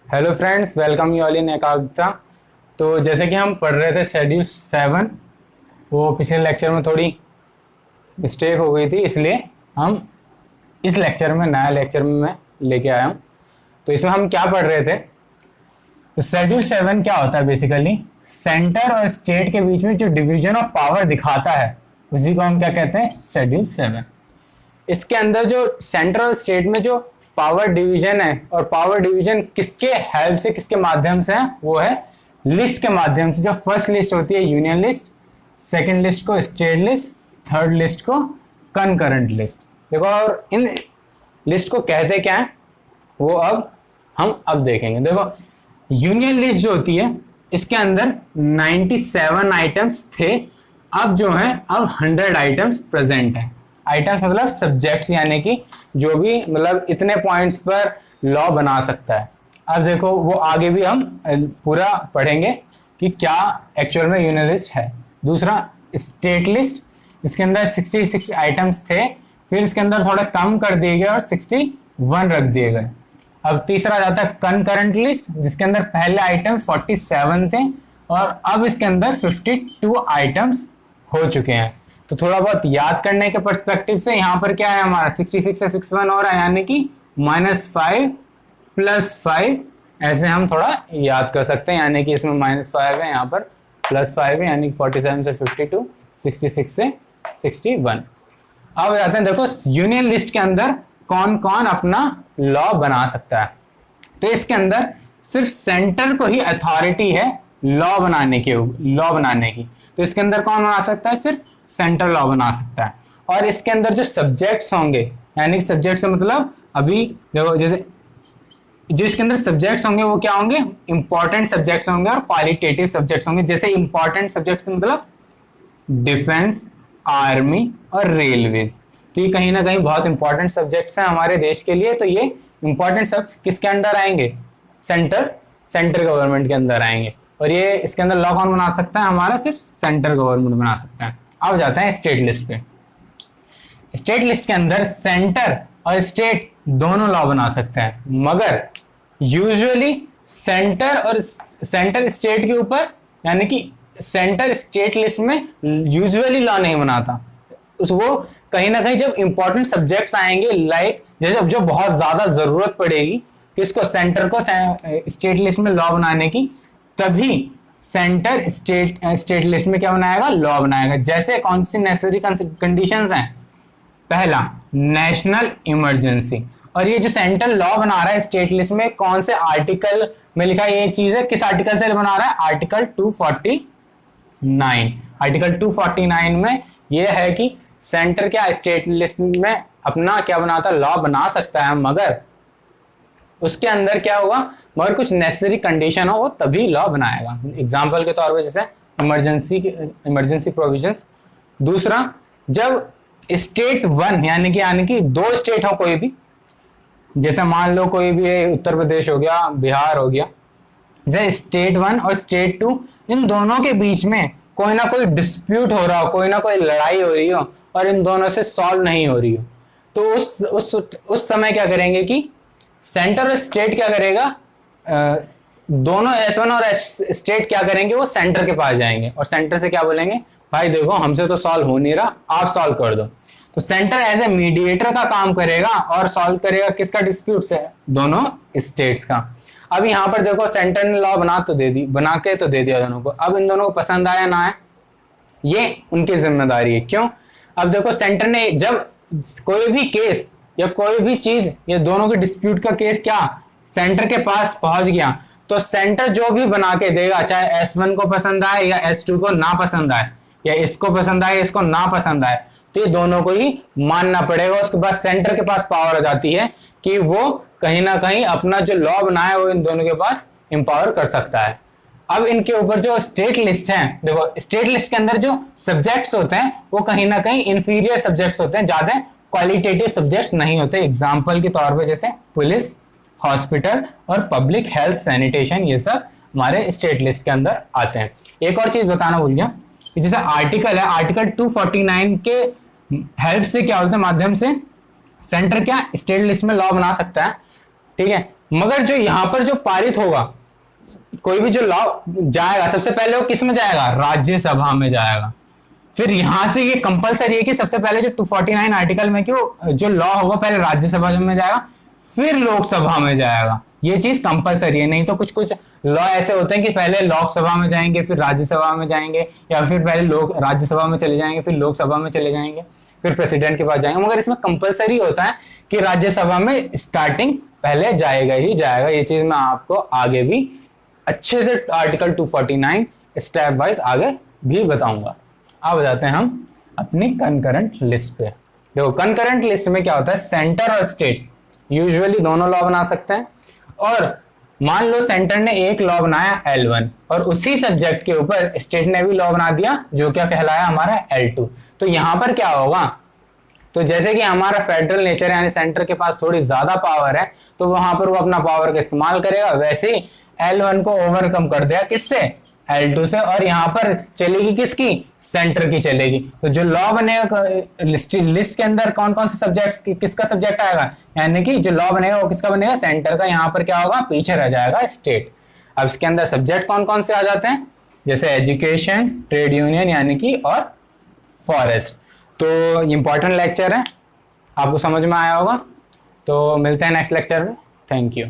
Hello friends, welcome you all in एकाग्रता। तो जैसे कि हम पढ़ रहे थे शेड्यूल 7, वो पिछले लेक्चर में थोड़ी मिस्टेक हो गई थी, इसलिए हम इस लेक्चर में नया लेक्चर में मैं लेके आया हूँ। तो इसमें हम क्या पढ़ रहे थे? तो शेड्यूल 7 क्या होता है? बेसिकली सेंटर और स्टेट के बीच में जो डिवीजन ऑफ पावर दिखाता है उसी को हम क्या कहते हैं? शेड्यूल 7। इसके अंदर जो सेंटर और स्टेट में जो पावर डिवीजन है, और पावर डिवीजन किसके हेल्प से, किसके माध्यम से है? वो है लिस्ट के माध्यम से। जो फर्स्ट लिस्ट होती है यूनियन लिस्ट, सेकंड लिस्ट को स्टेट लिस्ट, थर्ड लिस्ट को कंकरेंट लिस्ट। देखो, और इन लिस्ट को कहते क्या है वो हम देखेंगे। देखो, यूनियन लिस्ट जो होती है इसके अंदर 97 आइटम्स थे, अब जो है अब 100 आइटम्स प्रेजेंट है। आइटम्स मतलब सब्जेक्ट्स, यानी कि जो भी मतलब इतने पॉइंट्स पर लॉ बना सकता है। अब देखो, वो आगे भी हम पूरा पढ़ेंगे कि क्या एक्चुअल में यूनियन लिस्ट है। दूसरा स्टेट लिस्ट, इसके अंदर 66 आइटम्स थे, फिर इसके अंदर थोड़ा कम कर दिए गए और 61 रख दिए गए। अब तीसरा जाता है कंकरेंट लिस्ट, जिसके अंदर पहले आइटम 47 थे और अब इसके अंदर 52 आइटम्स हो चुके हैं। तो थोड़ा बहुत याद करने के पर्सपेक्टिव से यहाँ पर क्या है हमारा 66 से 61 हो रहा है, यानी कि -5 + 5, ऐसे हम थोड़ा याद कर सकते हैं। यानी कि इसमें -5 है, यहाँ पर +5 है, यानी 47 से 52, 66 से 61। अब जाते हैं, देखो यूनियन लिस्ट के अंदर कौन कौन अपना लॉ बना सकता है। तो इसके अंदर सिर्फ सेंटर को ही अथॉरिटी है लॉ बनाने की। तो इसके अंदर कौन बना सकता है? सिर्फ सेंटर लॉ बना सकता है। और इसके अंदर जो सब्जेक्ट्स होंगे, यानी कि सब्जेक्ट्स मतलब अभी देखो, जैसे जो इसके अंदर सब्जेक्ट्स होंगे वो क्या होंगे? इंपॉर्टेंट सब्जेक्ट्स होंगे और क्वालिटेटिव सब्जेक्ट्स होंगे। जैसे इंपॉर्टेंट सब्जेक्ट्स मतलब डिफेंस, आर्मी और रेलवेज। तो ये कहीं ना कहीं बहुत इंपॉर्टेंट सब्जेक्ट्स हैं हमारे देश के लिए। तो ये इंपॉर्टेंट सब्जेक्ट्स किसके अंदर आएंगे? सेंटर गवर्नमेंट के अंदर आएंगे। और ये इसके अंदर लॉ कौन बना सकता है? हमारा सिर्फ सेंटर गवर्नमेंट बना सकता है। अब जाते हैं स्टेट लिस्ट पे। स्टेट लिस्ट के अंदर सेंटर और स्टेट दोनों लॉ बना सकते हैं, मगर यूजुअली सेंटर स्टेट के ऊपर, यानी कि सेंटर स्टेट लिस्ट में यूजुअली लॉ नहीं बनाता। वो कहीं ना कहीं जब इंपॉर्टेंट सब्जेक्ट्स आएंगे, लाइक जैसे जो बहुत ज्यादा जरूरत पड़ेगी किसको? सेंटर को स्टेट लिस्ट में लॉ बनाने की, तभी सेंटर स्टेट लिस्ट में क्या बनाएगा? लॉ बनाएगा। जैसे कौन सी नेसेसरी कंडीशंस हैं? पहला, नेशनल इमरजेंसी। और ये जो सेंट्रल लॉ बना रहा है स्टेट लिस्ट में, कौन से आर्टिकल में लिखा है ये चीज है? किस आर्टिकल से बना रहा है? आर्टिकल 249। आर्टिकल 249 में ये है कि सेंटर क्या स्टेट लिस्ट में अपना क्या बनाता? लॉ बना सकता है, मगर उसके अंदर क्या होगा? मगर कुछ नेसेसरी कंडीशन हो वो तभी लॉ बनाएगा। एग्जांपल के तौर पे जैसे इमरजेंसी प्रोविजंस। दूसरा, जब स्टेट 1 यानी कि 2 स्टेट हो कोई भी, जैसे मान लो कोई भी उत्तर प्रदेश हो गया, बिहार हो गया, जैसे स्टेट 1 और स्टेट 2, इन दोनों के बीच में कोई ना कोई डिस्प्यूट हो रहा हो, कोई ना कोई लड़ाई हो रही हो और इन दोनों से सॉल्व नहीं हो रही हो, तो उस समय क्या करेंगे कि सेंटर और स्टेट क्या करेगा? दोनों S1 और स्टेट क्या करेंगे? वो सेंटर के पास जाएंगे और सेंटर से क्या बोलेंगे? भाई देखो, हमसे तो सॉल्व हो नहीं रहा, आप सॉल्व कर दो। तो सेंटर एज ए मीडिएटर का काम करेगा और सॉल्व करेगा किसका डिस्प्यूट से? दोनों स्टेट्स का। अब यहाँ पर देखो, सेंटर ने लॉ बना के तो दे दिया दोनों को। अब इन दोनों को पसंद आया ना आए, ये उनकी जिम्मेदारी है। क्यों? अब देखो, सेंटर ने जब कोई भी केस या कोई भी चीज, ये दोनों के डिस्प्यूट का केस क्या सेंटर के पास पहुंच गया, तो सेंटर जो भी बना के देगा, चाहे S1 को पसंद आए या S2 को ना पसंद आए, या इसको पसंद आए इसको ना पसंद आए, तो ये दोनों को ही मानना पड़ेगा। उसके बाद सेंटर के पास पावर आ जाती है कि वो कहीं ना कहीं अपना जो लॉ बनाए वो इन दोनों के पास एम्पावर कर सकता है। अब इनके ऊपर जो स्टेट लिस्ट है, देखो स्टेट लिस्ट के अंदर जो सब्जेक्ट्स होते हैं वो कहीं ना कहीं इंफीरियर सब्जेक्ट्स होते हैं, ज्यादा क्वालिटेटिव सब्जेक्ट नहीं होते। एग्जाम्पल के तौर पे जैसे पुलिस, हॉस्पिटल और पब्लिक हेल्थ सैनिटेशन, ये सब हमारे स्टेट लिस्ट के अंदर आते हैं। एक और चीज बताना भूल गया, जैसे आर्टिकल है, आर्टिकल 249 के हेल्प से क्या होता है? माध्यम से सेंटर क्या स्टेट लिस्ट में लॉ बना सकता है। ठीक है, मगर जो यहाँ पर जो पारित होगा, कोई भी जो लॉ जाएगा, सबसे पहले वो किस में जाएगा, राज्यसभा में जाएगा। फिर यहां से ये कंपलसरी है कि सबसे पहले जो 249 आर्टिकल में कि वो जो लॉ होगा पहले राज्यसभा में जाएगा फिर लोकसभा में जाएगा। ये चीज कंपलसरी है, नहीं तो कुछ कुछ लॉ ऐसे होते हैं कि पहले लोकसभा में जाएंगे फिर राज्यसभा में जाएंगे, या फिर पहले लोक राज्यसभा में चले जाएंगे फिर लोकसभा में चले जाएंगे फिर प्रेसिडेंट के पास जाएंगे। मगर इसमें कंपलसरी होता है कि राज्यसभा में स्टार्टिंग पहले जाएगा ही जाएगा। ये चीज मैं आपको आगे भी अच्छे से आर्टिकल 249 स्टेप वाइज आगे भी बताऊंगा। अब जाते हैं हम अपनी कंकरेंट लिस्ट पे। देखो कंकरेंट लिस्ट में क्या होता है, सेंटर और स्टेट यूजुअली दोनों लॉ बना सकते हैं। और मान लो सेंटर ने एक लॉ बनाया L1 और उसी सब्जेक्ट के ऊपर स्टेट ने भी लॉ बना दिया जो क्या कहलाया हमारा L2। तो यहां पर क्या होगा, तो जैसे कि हमारा फेडरल नेचर यानी सेंटर के पास थोड़ी ज्यादा पावर है तो वहां पर वो अपना पावर का इस्तेमाल करेगा, वैसे ही L1 को ओवरकम कर दिया किससे, L2 से, और यहाँ पर चलेगी किसकी, सेंटर की चलेगी। तो जो लॉ बनेगा लिस्ट के अंदर कौन कौन से सब्जेक्ट्स किसका सब्जेक्ट आएगा, यानी कि जो लॉ बनेगा वो किसका बनेगा, सेंटर का। यहाँ पर क्या होगा, पीछे रह जाएगा स्टेट। अब इसके अंदर सब्जेक्ट कौन कौन से आ जाते हैं, जैसे एजुकेशन, ट्रेड यूनियन यानी कि, और फॉरेस्ट। तो इंपॉर्टेंट लेक्चर है, आपको समझ में आया होगा। तो मिलते हैं नेक्स्ट लेक्चर में। Thank you.